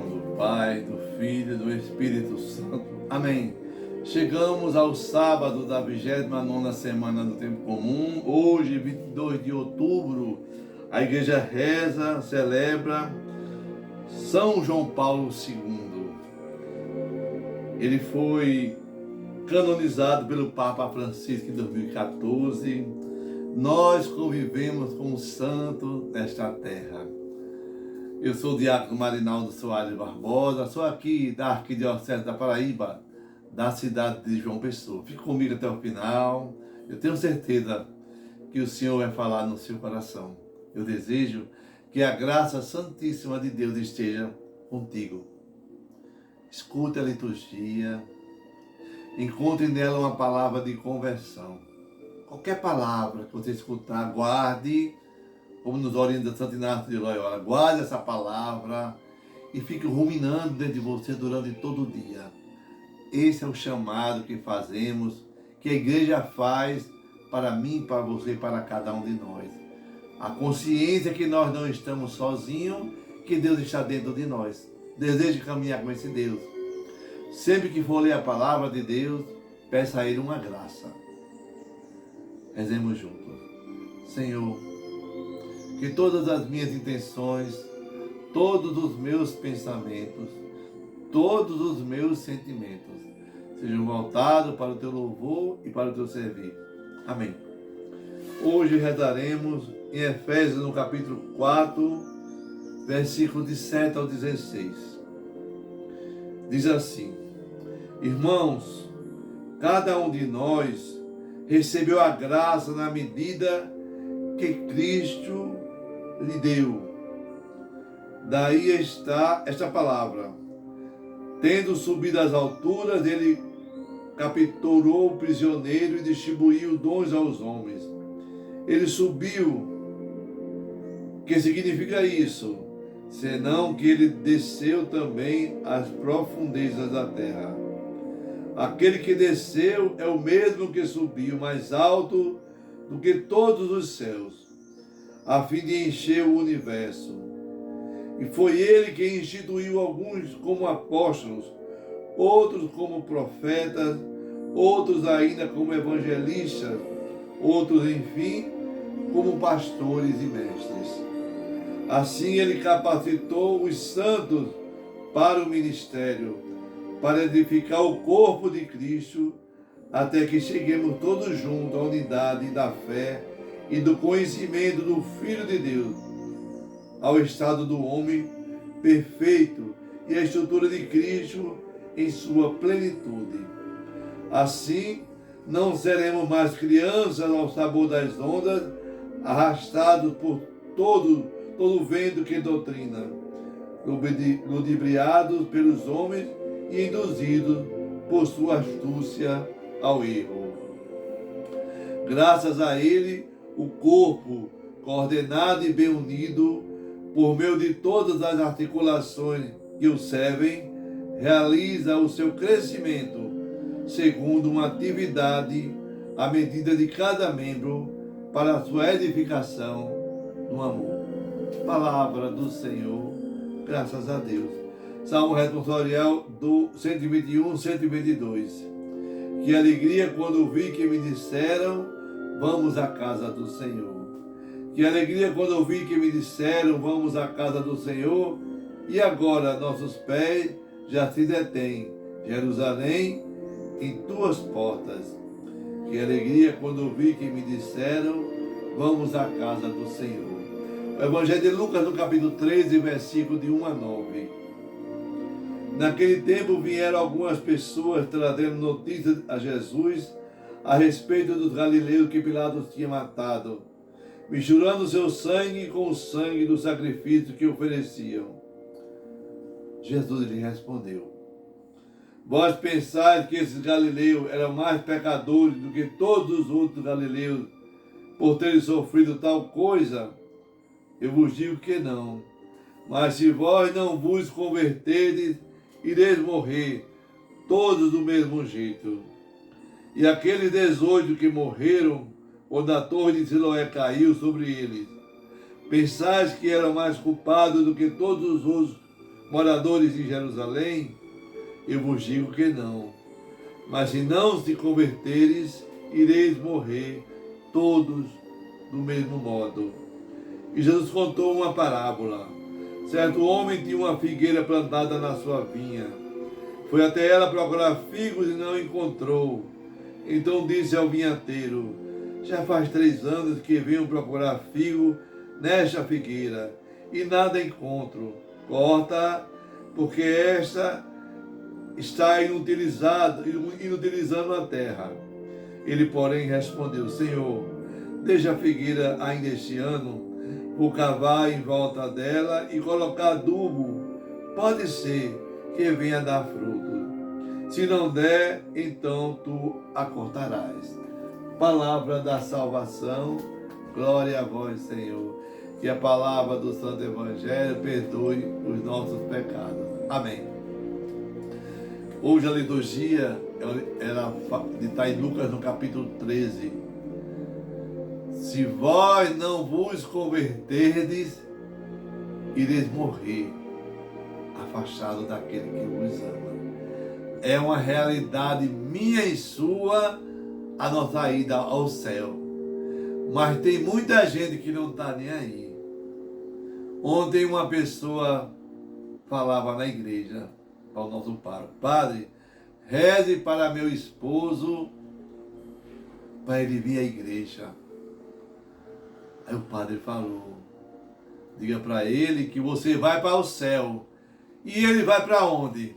nome do Pai, do Filho e do Espírito Santo. Amém. Chegamos ao sábado da 29ª semana do Tempo Comum. Hoje, 22 de outubro, a igreja reza, celebra São João Paulo II. Ele foi canonizado pelo Papa Francisco em 2014. Nós convivemos com o santo nesta terra. Eu sou o diácono Marinaldo Soares Barbosa, sou aqui da Arquidiocese da Paraíba, da cidade de João Pessoa. Fique comigo até o final. Eu tenho certeza que o Senhor vai falar no seu coração. Eu desejo que a graça santíssima de Deus esteja contigo. Escute a liturgia, encontre nela uma palavra de conversão. Qualquer palavra que você escutar, guarde, como nos orienta Santo Inácio de Loyola, guarde essa palavra e fique ruminando dentro de você durante todo o dia. Esse é o chamado que fazemos, que a igreja faz para mim, para você e para cada um de nós. A consciência que nós não estamos sozinhos, que Deus está dentro de nós. Desejo caminhar com esse Deus. Sempre que for ler a palavra de Deus, peça a Ele uma graça. Rezemos juntos. Senhor, que todas as minhas intenções, todos os meus pensamentos, todos os meus sentimentos sejam voltados para o Teu louvor e para o Teu serviço. Amém. Hoje rezaremos em Efésios, no capítulo 4, versículos de 7 ao 16. Diz assim: Irmãos, cada um de nós recebeu a graça na medida que Cristo lhe deu. Daí está esta palavra. Tendo subido às alturas, ele capturou o prisioneiro e distribuiu dons aos homens. Ele subiu. Que significa isso? Senão que ele desceu também às profundezas da terra. Aquele que desceu é o mesmo que subiu mais alto do que todos os céus, a fim de encher o universo. E foi ele que instituiu alguns como apóstolos, outros como profetas, outros ainda como evangelistas, outros, enfim, como pastores e mestres. Assim ele capacitou os santos para o ministério, para edificar o corpo de Cristo, até que cheguemos todos juntos à unidade da fé e do conhecimento do Filho de Deus, ao estado do homem perfeito e à estrutura de Cristo em sua plenitude. Assim, não seremos mais crianças ao sabor das ondas, arrastados por todo vento que doutrina, ludibriados pelos homens e induzidos por sua astúcia ao erro. Graças a ele, o corpo, coordenado e bem unido, por meio de todas as articulações que o servem, realiza o seu crescimento, segundo uma atividade à medida de cada membro, para a sua edificação no amor. Palavra do Senhor, graças a Deus. Salmo responsorial do 121, 122. Que alegria quando vi que me disseram, vamos à casa do Senhor. Que alegria quando vi que me disseram, vamos à casa do Senhor. E agora nossos pés já se detêm, Jerusalém, em tuas portas. Que alegria quando vi que me disseram, vamos à casa do Senhor. O Evangelho de Lucas, no capítulo 13, versículo de 1 a 9. Naquele tempo vieram algumas pessoas trazendo notícias a Jesus a respeito dos galileus que Pilatos tinha matado, misturando seu sangue com o sangue do sacrifício que ofereciam. Jesus lhe respondeu: Vós pensais que esses galileus eram mais pecadores do que todos os outros galileus por terem sofrido tal coisa? Eu vos digo que não. Mas se vós não vos converterdes, ireis morrer, todos do mesmo jeito. E aqueles 18 que morreram, quando a torre de Siloé caiu sobre eles, pensais que eram mais culpados do que todos os outros moradores de Jerusalém, eu vos digo que não. Mas se não se converteres, ireis morrer todos do mesmo modo. E Jesus contou uma parábola. Certo homem tinha uma figueira plantada na sua vinha. Foi até ela procurar figos e não encontrou. Então disse ao vinhateiro: já faz 3 anos que venho procurar figo nesta figueira e nada encontro. Corta, porque esta está inutilizando a terra. Ele, porém, respondeu: Senhor, deixa a figueira ainda este ano, vou cavar em volta dela e colocar adubo. Pode ser que venha dar fruto. Se não der, então tu a cortarás. Palavra da salvação, glória a vós, Senhor. Que a palavra do Santo Evangelho perdoe os nossos pecados. Amém. Hoje a liturgia está em Lucas no capítulo 13. Se vós não vos converterdes, ireis morrer, afastado daquele que vos ama. É uma realidade minha e sua a nossa ida ao céu. Mas tem muita gente que não está nem aí. Ontem uma pessoa falava na igreja, para o nosso pároco: Padre, reze para meu esposo, para ele vir à igreja. Aí o padre falou: diga para ele que você vai para o céu. E ele vai para onde?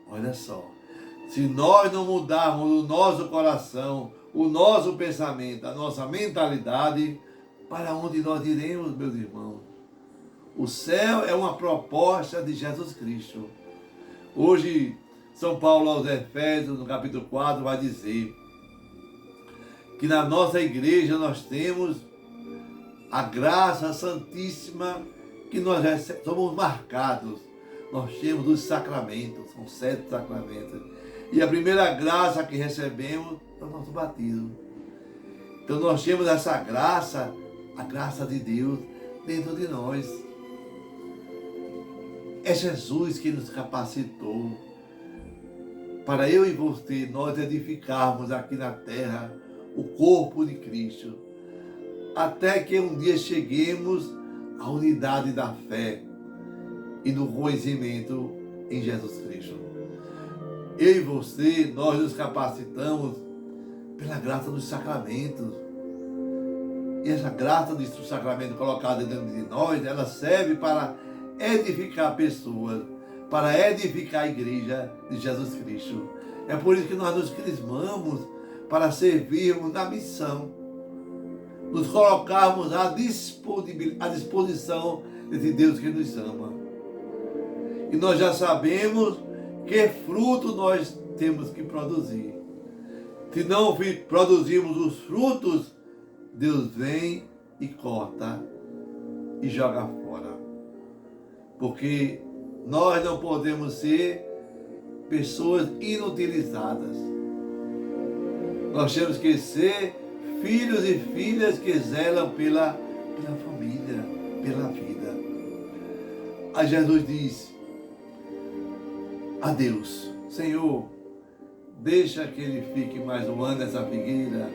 Olha só, se nós não mudarmos o nosso coração, o nosso pensamento, a nossa mentalidade, para onde nós iremos, meus irmãos? O céu é uma proposta de Jesus Cristo. Hoje, São Paulo aos Efésios, no capítulo 4, vai dizer que na nossa igreja nós temos a graça santíssima, que nós somos marcados. Nós temos os sacramentos, são 7 sacramentos. E a primeira graça que recebemos é o nosso batismo. Então nós temos essa graça, a graça de Deus, dentro de nós. É Jesus que nos capacitou para eu e você, nós edificarmos aqui na terra o corpo de Cristo. Até que um dia cheguemos à unidade da fé e no conhecimento em Jesus Cristo. Eu e você, nós nos capacitamos pela graça dos sacramentos. E essa graça dos sacramentos colocada dentro de nós, ela serve para edificar pessoas, para edificar a igreja de Jesus Cristo. É por isso que nós nos crismamos para servirmos na missão, nos colocarmos à disposição desse Deus que nos ama. E nós já sabemos que fruto nós temos que produzir. Se não produzirmos os frutos, Deus vem e corta e joga fora. Porque nós não podemos ser pessoas inutilizadas. Nós temos que ser filhos e filhas que zelam pela família, pela vida. Aí Jesus diz a Deus: Senhor, deixa que ele fique mais um ano nessa figueira.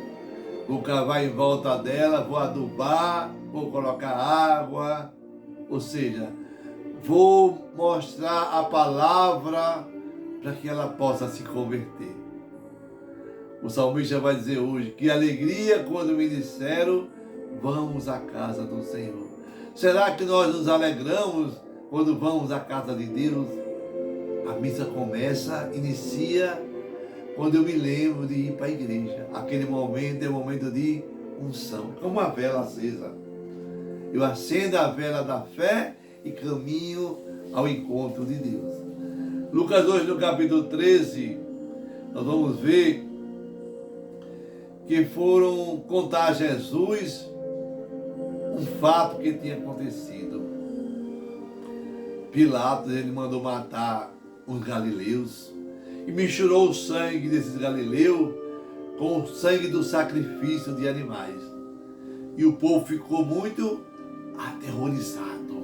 Vou cavar em volta dela, vou adubar, vou colocar água. Ou seja, vou mostrar a palavra para que ela possa se converter. O salmista vai dizer hoje: que alegria quando me disseram, vamos à casa do Senhor. Será que nós nos alegramos quando vamos à casa de Deus? A missa inicia quando eu me lembro de ir para a igreja. Aquele momento é o momento de unção, como uma vela acesa. Eu acendo a vela da fé e caminho ao encontro de Deus. Lucas 2, no capítulo 13, nós vamos ver que foram contar a Jesus um fato que tinha acontecido. Pilatos, ele mandou matar os galileus e misturou o sangue desses galileus com o sangue do sacrifício de animais. E o povo ficou muito aterrorizado.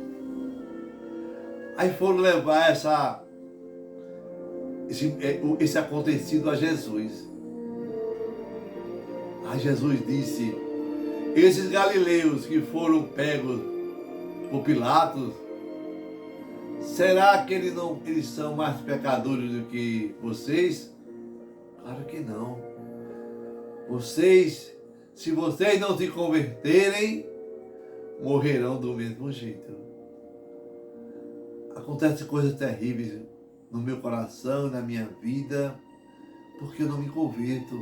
Aí foram levar esse acontecido a Jesus. Aí Jesus disse: esses galileus que foram pegos por Pilatos, será que eles são mais pecadores do que vocês? Claro que não. Se vocês não se converterem, morrerão do mesmo jeito. Acontecem coisas terríveis no meu coração, na minha vida, porque eu não me converto.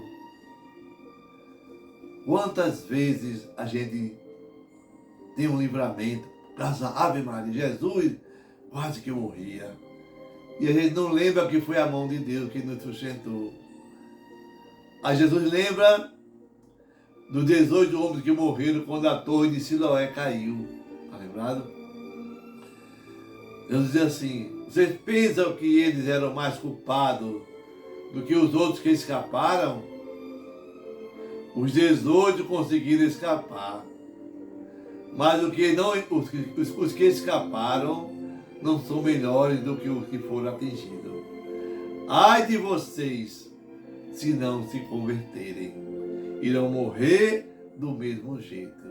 Quantas vezes a gente tem um livramento, graças a Ave Maria, Jesus, quase que eu morria. E a gente não lembra que foi a mão de Deus que nos sustentou. Aí Jesus lembra dos 18 homens que morreram quando a torre de Siloé caiu. Está lembrado? Jesus diz assim: vocês pensam que eles eram mais culpados do que os outros que escaparam? Os 18 conseguiram escapar. Mas os que escaparam não são melhores do que os que foram atingidos. Ai de vocês, se não se converterem, irão morrer do mesmo jeito.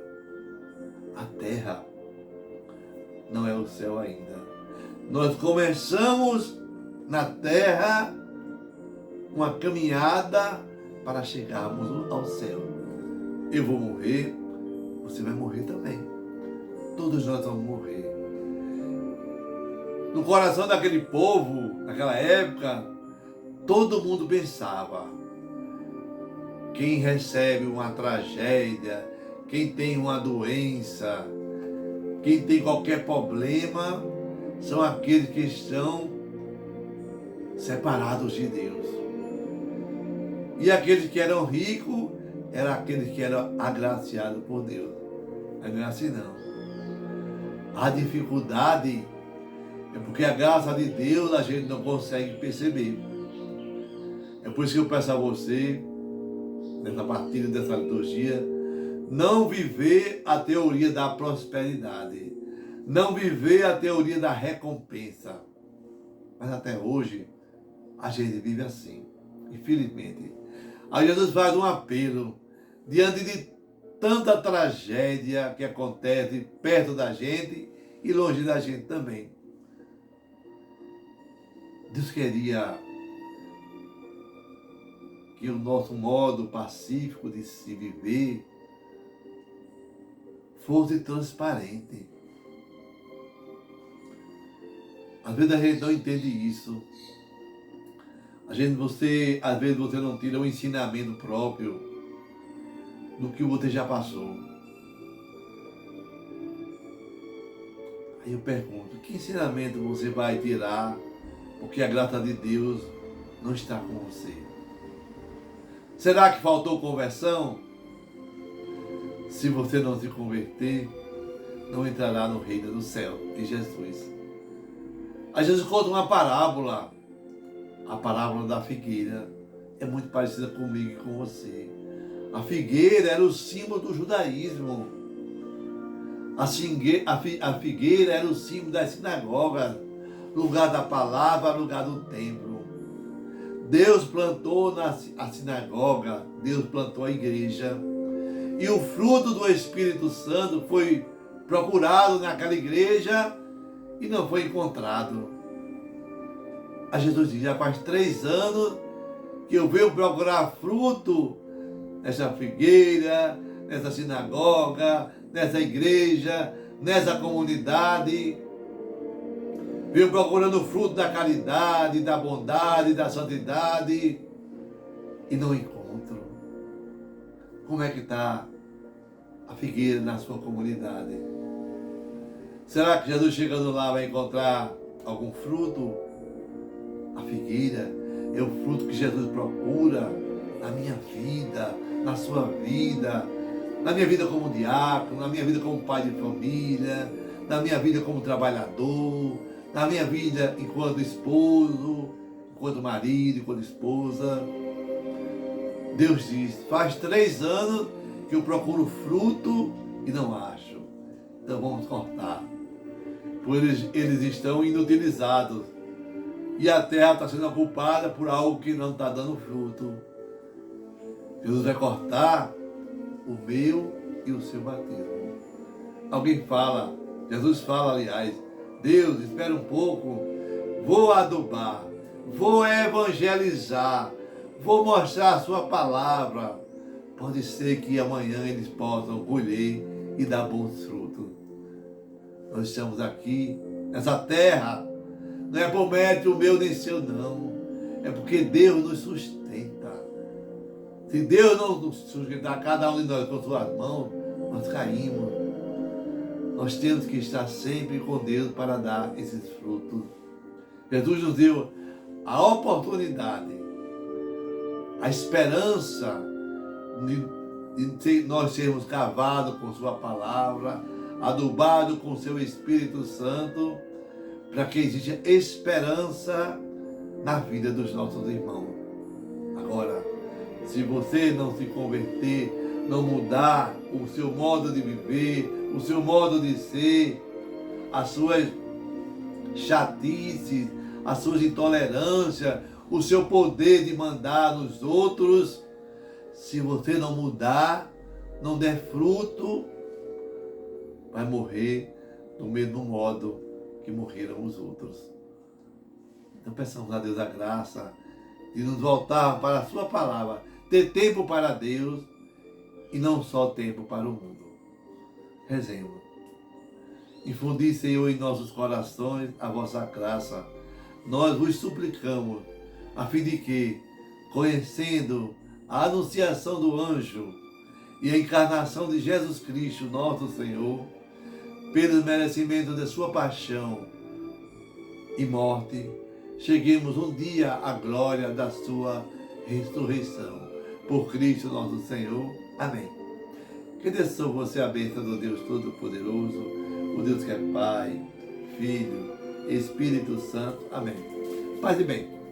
A terra não é o céu ainda. Nós começamos na terra uma caminhada para chegarmos ao céu. Eu vou morrer, você vai morrer também. Todos nós vamos morrer. No coração daquele povo, naquela época, todo mundo pensava: quem recebe uma tragédia, quem tem uma doença, quem tem qualquer problema, são aqueles que estão separados de Deus. E aqueles que eram ricos, eram aqueles que eram agraciados por Deus. Não é assim não. A dificuldade é porque a graça de Deus a gente não consegue perceber. É por isso que eu peço a você, nessa partilha dessa liturgia, não viver a teoria da prosperidade. Não viver a teoria da recompensa. Mas até hoje, a gente vive assim, infelizmente. Aí Jesus faz um apelo, diante de tanta tragédia que acontece perto da gente e longe da gente também. Deus queria que o nosso modo pacífico de se viver fosse transparente. Às vezes a gente não entende isso. Às vezes você não tira um ensinamento próprio do que você já passou. Aí eu pergunto: que ensinamento você vai tirar porque a graça de Deus não está com você? Será que faltou conversão? Se você não se converter, não entrará no reino do céu de Jesus. Aí Jesus conta uma parábola. A parábola da figueira é muito parecida comigo e com você. A figueira era o símbolo do judaísmo. A figueira era o símbolo das sinagogas, lugar da palavra, lugar do templo. Deus plantou a sinagoga, Deus plantou a igreja. E o fruto do Espírito Santo foi procurado naquela igreja e não foi encontrado. A Jesus diz: já faz 3 anos que eu venho procurar fruto nessa figueira, nessa sinagoga, nessa igreja, nessa comunidade. Venho procurando o fruto da caridade, da bondade, da santidade e não encontro. Como é que está a figueira na sua comunidade? Será que Jesus chegando lá vai encontrar algum fruto? A figueira é o fruto que Jesus procura na minha vida, na sua vida, na minha vida como diácono, na minha vida como pai de família, na minha vida como trabalhador, na minha vida enquanto esposo, enquanto marido, enquanto esposa. Deus diz: faz 3 anos que eu procuro fruto e não acho. Então vamos cortar. pois eles estão inutilizados e a terra está sendo ocupada por algo que não está dando fruto. Jesus vai cortar o meu e o seu batismo. Alguém fala, Jesus fala, aliás, Deus, espera um pouco, vou adubar, vou evangelizar, vou mostrar a sua palavra. Pode ser que amanhã eles possam colher e dar bons frutos. Nós estamos aqui, nessa terra, não é por mérito meu nem seu, não. É porque Deus nos sustenta. Se Deus não nos sustentar, cada um de nós com suas mãos, nós caímos. Nós temos que estar sempre com Deus para dar esses frutos. Jesus nos deu a oportunidade, a esperança de nós sermos cavados com sua palavra, adubados com seu Espírito Santo, para que exista esperança na vida dos nossos irmãos. Agora, se você não se converter, não mudar o seu modo de viver, o seu modo de ser, as suas chatices, as suas intolerâncias, o seu poder de mandar nos outros, se você não mudar, não der fruto, vai morrer do mesmo modo que morreram os outros. Então peçamos a Deus a graça de nos voltar para a sua palavra, ter tempo para Deus e não só tempo para o mundo. Rezemos. Infundi, Senhor, em nossos corações a vossa graça. Nós vos suplicamos, a fim de que, conhecendo a anunciação do anjo e a encarnação de Jesus Cristo, nosso Senhor, pelos merecimentos de sua paixão e morte, cheguemos um dia à glória da sua ressurreição. Por Cristo nosso Senhor. Amém. Que desça sobre você a bênção do Deus Todo-Poderoso, o Deus que é Pai, Filho, Espírito Santo. Amém. Paz e bem.